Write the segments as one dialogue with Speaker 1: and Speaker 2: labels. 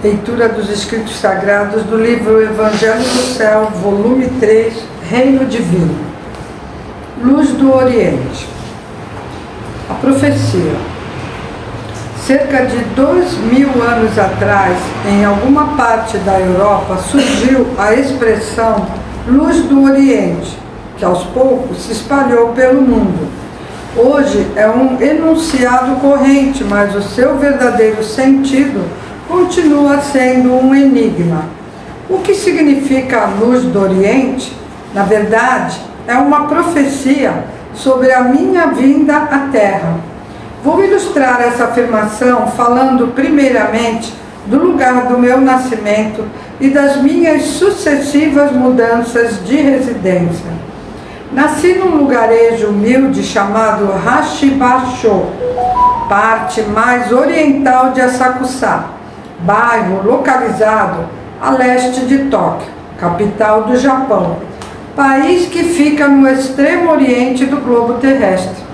Speaker 1: Leitura dos Escritos Sagrados do livro Evangelho do Céu, volume 3, Reino Divino. Luz do Oriente. A profecia. Cerca de 2000 anos atrás, em alguma parte da Europa, surgiu a expressão Luz do Oriente, que aos poucos se espalhou pelo mundo. Hoje é um enunciado corrente, mas o seu verdadeiro sentido continua sendo um enigma. O que significa a luz do Oriente? Na verdade, é uma profecia sobre a minha vinda à Terra. Vou ilustrar essa afirmação falando primeiramente do lugar do meu nascimento e das minhas sucessivas mudanças de residência. Nasci num lugarejo humilde chamado Hashibachô, parte mais oriental de Asakusa, bairro localizado a leste de Tóquio, capital do Japão, país que fica no extremo oriente do globo terrestre.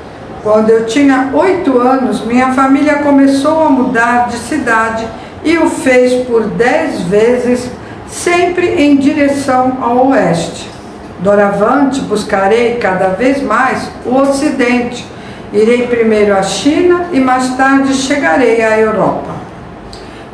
Speaker 1: Quando eu tinha 8 anos, minha família começou a mudar de cidade e o fez por 10 vezes, sempre em direção ao oeste. Doravante, buscarei cada vez mais o ocidente. Irei primeiro à China e mais tarde chegarei à Europa.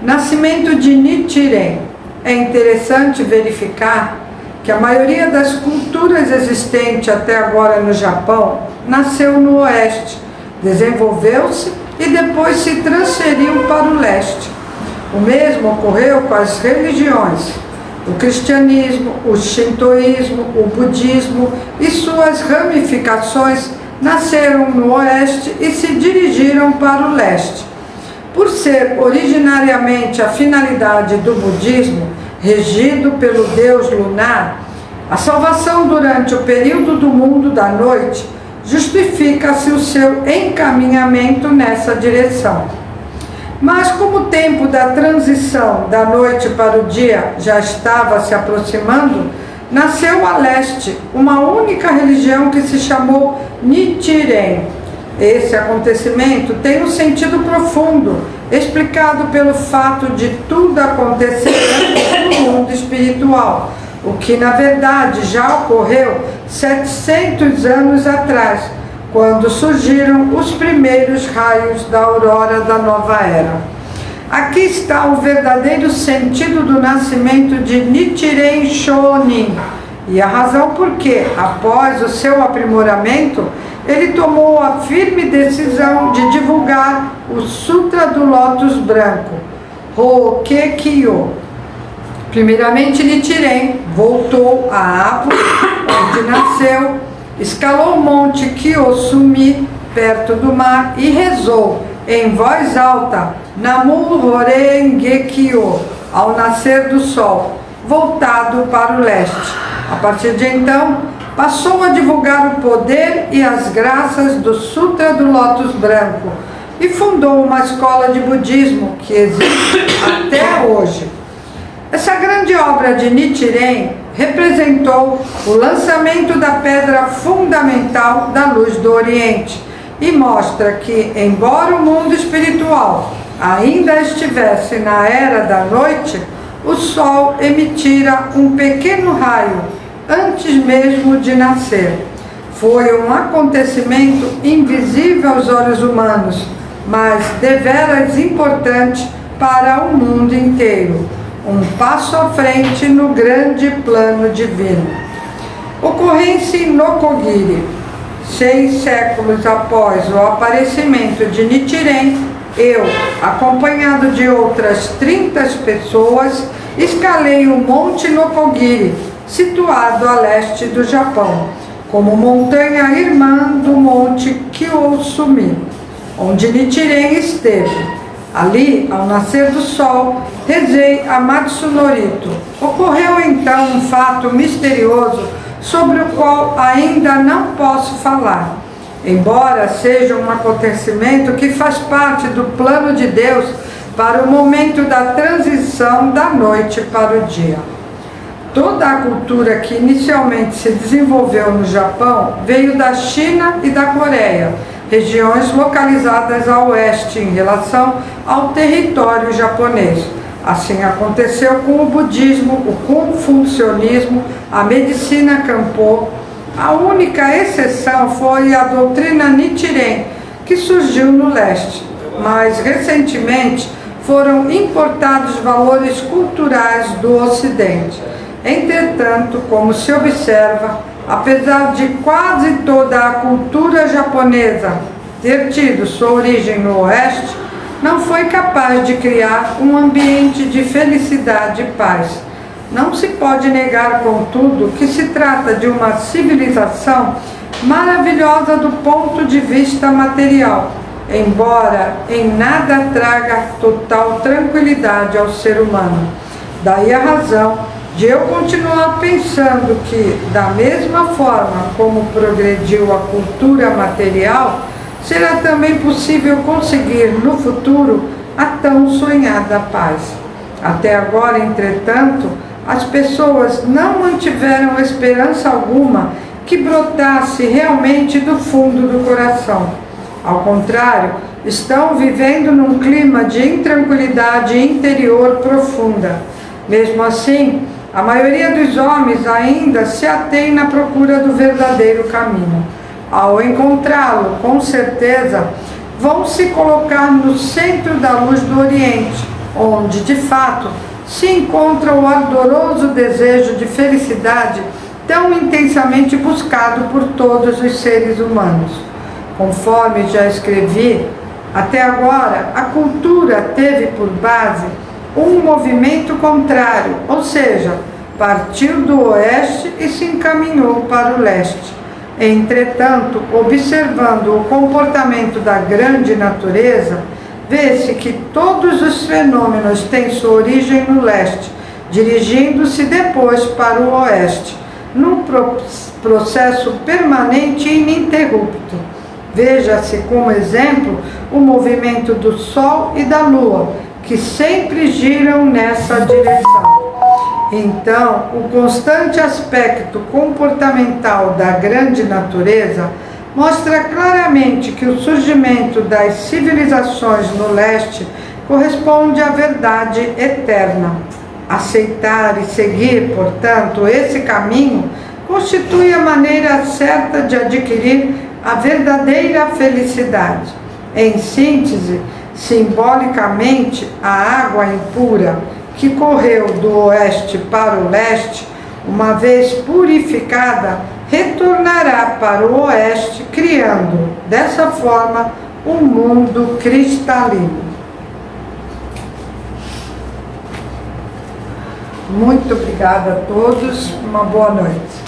Speaker 1: Nascimento de Nichiren. É interessante verificar que a maioria das culturas existentes até agora no Japão nasceu no oeste, desenvolveu-se e depois se transferiu para o leste. O mesmo ocorreu com as religiões. O cristianismo, o shintoísmo, o budismo e suas ramificações nasceram no oeste e se dirigiram para o leste. Por ser originariamente a finalidade do budismo, regido pelo deus lunar, a salvação durante o período do mundo da noite justifica-se o seu encaminhamento nessa direção. Mas como o tempo da transição da noite para o dia já estava se aproximando, nasceu a leste uma única religião que se chamou Nichiren. Esse acontecimento tem um sentido profundo, explicado pelo fato de tudo acontecer no mundo espiritual, o que na verdade já ocorreu 700 anos atrás, quando surgiram os primeiros raios da aurora da nova era. Aqui está o verdadeiro sentido do nascimento de Nichiren Shonin e a razão por que, após o seu aprimoramento, ele tomou a firme decisão de divulgar o Sutra do Lótus Branco, Hokkekyo. Primeiramente, Nichiren voltou a Apo, onde nasceu, escalou o monte Kiyosumi, perto do mar, e rezou em voz alta Namu Horengekyo, ao nascer do sol, voltado para o leste. A partir de então, passou a divulgar o poder e as graças do Sutra do Lótus Branco e fundou uma escola de budismo que existe até hoje. Essa grande obra de Nichiren representou o lançamento da pedra fundamental da luz do Oriente e mostra que, embora o mundo espiritual ainda estivesse na era da noite, o Sol emitira um pequeno raio antes mesmo de nascer. Foi um acontecimento invisível aos olhos humanos, mas deveras importante para o mundo inteiro. Um passo à frente no grande plano divino. Ocorrência em Nokogiri. 6 séculos após o aparecimento de Nichiren, eu, acompanhado de outras 30 pessoas, escalei o Monte Nokogiri, situado a leste do Japão, como montanha irmã do Monte Kiyosumi, onde Nichiren esteve. Ali, ao nascer do sol, rezei a Matsunorito. Ocorreu então um fato misterioso sobre o qual ainda não posso falar, embora seja um acontecimento que faz parte do plano de Deus para o momento da transição da noite para o dia. Toda a cultura que inicialmente se desenvolveu no Japão veio da China e da Coreia, regiões localizadas a oeste em relação ao território japonês. Assim aconteceu com o budismo, o confucionismo, a medicina Kanpo. A única exceção foi a doutrina Nichiren, que surgiu no leste, mas recentemente foram importados valores culturais do ocidente. Entretanto, como se observa, apesar de quase toda a cultura japonesa ter tido sua origem no oeste, não foi capaz de criar um ambiente de felicidade e paz. Não se pode negar, contudo, que se trata de uma civilização maravilhosa do ponto de vista material, embora em nada traga total tranquilidade ao ser humano. Daí a razão de eu continuar pensando que, da mesma forma como progrediu a cultura material, será também possível conseguir no futuro a tão sonhada paz. Até agora, entretanto, as pessoas não mantiveram esperança alguma que brotasse realmente do fundo do coração. Ao contrário, estão vivendo num clima de intranquilidade interior profunda. Mesmo assim, a maioria dos homens ainda se atém na procura do verdadeiro caminho. Ao encontrá-lo, com certeza, vão se colocar no centro da luz do Oriente, onde, de fato, se encontra o ardoroso desejo de felicidade tão intensamente buscado por todos os seres humanos. Conforme já escrevi, até agora a cultura teve por base um movimento contrário, ou seja, partiu do oeste e se encaminhou para o leste. Entretanto, observando o comportamento da grande natureza, vê-se que todos os fenômenos têm sua origem no leste, dirigindo-se depois para o oeste, num processo permanente e ininterrupto. Veja-se como exemplo o movimento do Sol e da Lua, que sempre giram nessa direção. Então, o constante aspecto comportamental da grande natureza mostra claramente que o surgimento das civilizações no leste corresponde à verdade eterna. Aceitar e seguir, portanto, esse caminho constitui a maneira certa de adquirir a verdadeira felicidade. Em síntese, simbolicamente, a água impura que correu do oeste para o leste, uma vez purificada, retornará para o oeste, criando, dessa forma, um mundo cristalino. Muito obrigada a todos, uma boa noite.